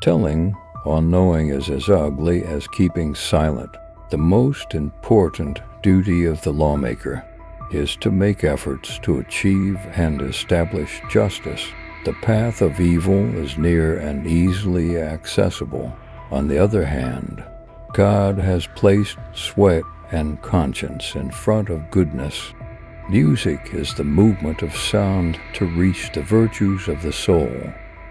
Telling or knowing is as ugly as keeping silent. The most important duty of the lawmaker is to make efforts to achieve and establish justice. The path of evil is near and easily accessible. On the other hand, God has placed sweat and conscience in front of goodness. Music is the movement of sound to reach the virtues of the soul.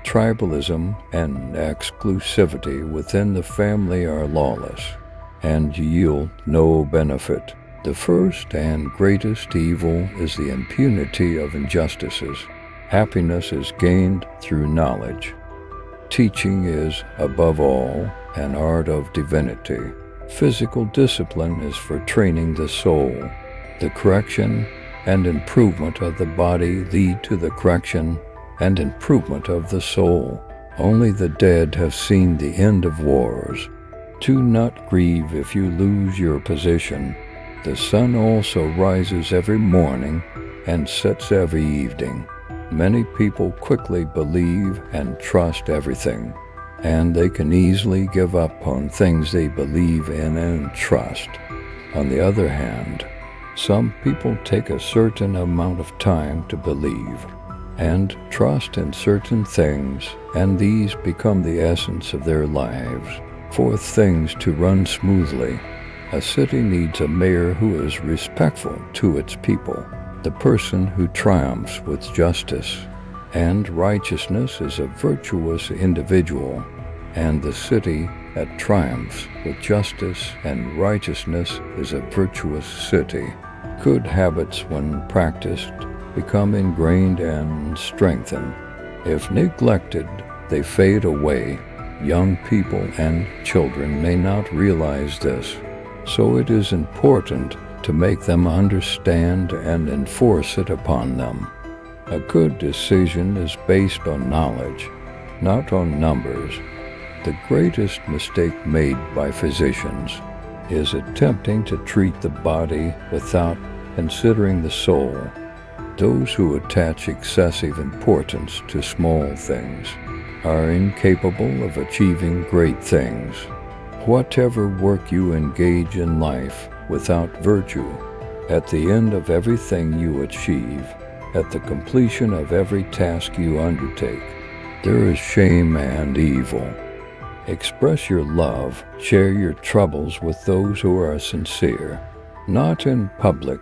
Tribalism and exclusivity within the family are lawless and yield no benefit. The first and greatest evil is the impunity of injustices. Happiness is gained through knowledge. Teaching is, above all, an art of divinity. Physical discipline is for training the soul. The correction and improvement of the body lead to the correction and improvement of the soul. Only the dead have seen the end of wars. Do not grieve if you lose your position. The sun also rises every morning and sets every evening. Many people quickly believe and trust everything, and they can easily give up on things they believe in and trust. On the other hand, some people take a certain amount of time to believe and trust in certain things, and these become the essence of their lives. For things to run smoothly, a city needs a mayor who is respectful to its people. The person who triumphs with justice and righteousness is a virtuous individual, and the city that triumphs with justice and righteousness is a virtuous city. Good habits, when practiced, become ingrained and strengthened. If neglected, they fade away. Young people and children may not realize this, so it is important to make them understand and enforce it upon them. A good decision is based on knowledge, not on numbers. The greatest mistake made by physicians is attempting to treat the body without considering the soul. Those who attach excessive importance to small things are incapable of achieving great things. Whatever work you engage in life without virtue, at the end of everything you achieve, at the completion of every task you undertake, there is shame and evil. Express your love, share your troubles with those who are sincere. Not in public,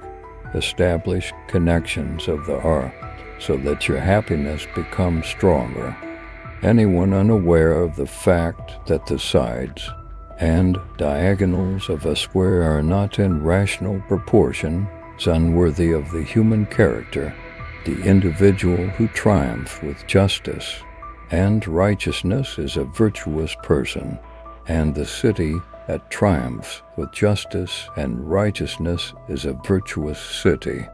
establish connections of the heart so that your happiness becomes stronger. Anyone unaware of the fact that the sides and diagonals of a square are not in rational proportion is unworthy of the human character. The individual who triumphs with justice and righteousness is a virtuous person, and the city that triumphs with justice and righteousness is a virtuous city.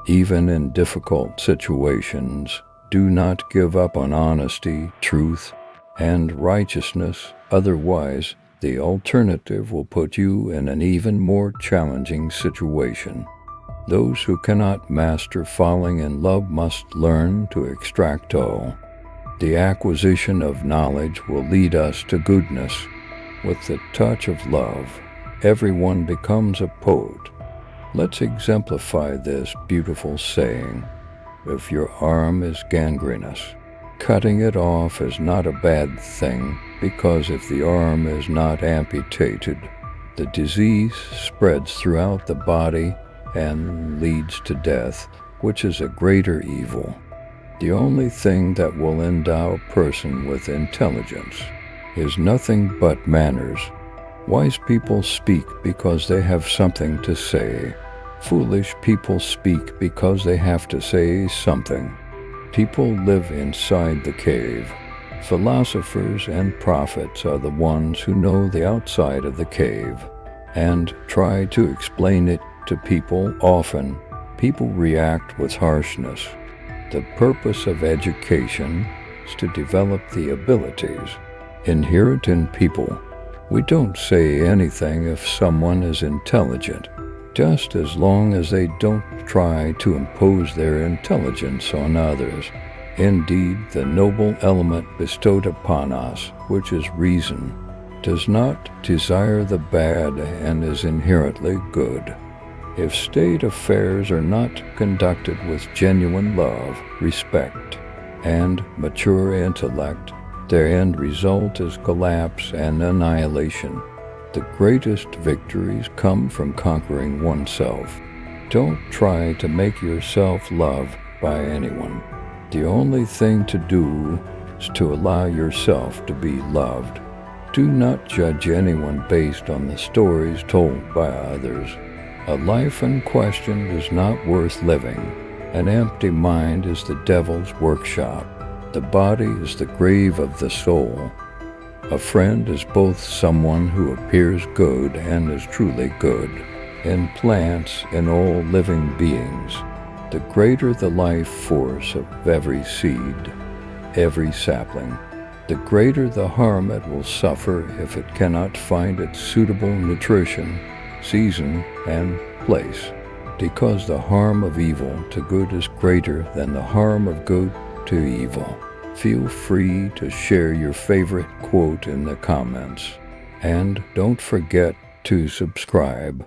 Even in difficult situations, do not give up on honesty, truth, and righteousness, otherwise the alternative will put you in an even more challenging situation. Those who cannot master falling in love must learn to extract all. The acquisition of knowledge will lead us to goodness. With the touch of love, everyone becomes a poet. Let's exemplify this beautiful saying. If your arm is gangrenous, cutting it off is not a bad thing, because if the arm is not amputated, the disease spreads throughout the body and leads to death, which is a greater evil. The only thing that will endow a person with intelligence is nothing but manners. Wise people speak because they have something to say. Foolish people speak because they have to say something. People live inside the cave. Philosophers and prophets are the ones who know the outside of the cave and try to explain it to people. Often, people react with harshness. The purpose of education is to develop the abilities inherent in people. We don't say anything if someone is intelligent, just as long as they don't try to impose their intelligence on others. Indeed, the noble element bestowed upon us, which is reason, does not desire the bad and is inherently good. If state affairs are not conducted with genuine love, respect, and mature intellect, their end result is collapse and annihilation. The greatest victories come from conquering oneself. Don't try to make yourself loved by anyone. The only thing to do is to allow yourself to be loved. Do not judge anyone based on the stories told by others. A life unquestioned is not worth living. An empty mind is the devil's workshop. The body is the grave of the soul. A friend is both someone who appears good and is truly good. In plants, in all living beings, the greater the life force of every seed, every sapling, the greater the harm it will suffer if it cannot find its suitable nutrition, season, and place. Because the harm of evil to good is greater than the harm of good to evil. Feel free to share your favorite quote in the comments. And don't forget to subscribe.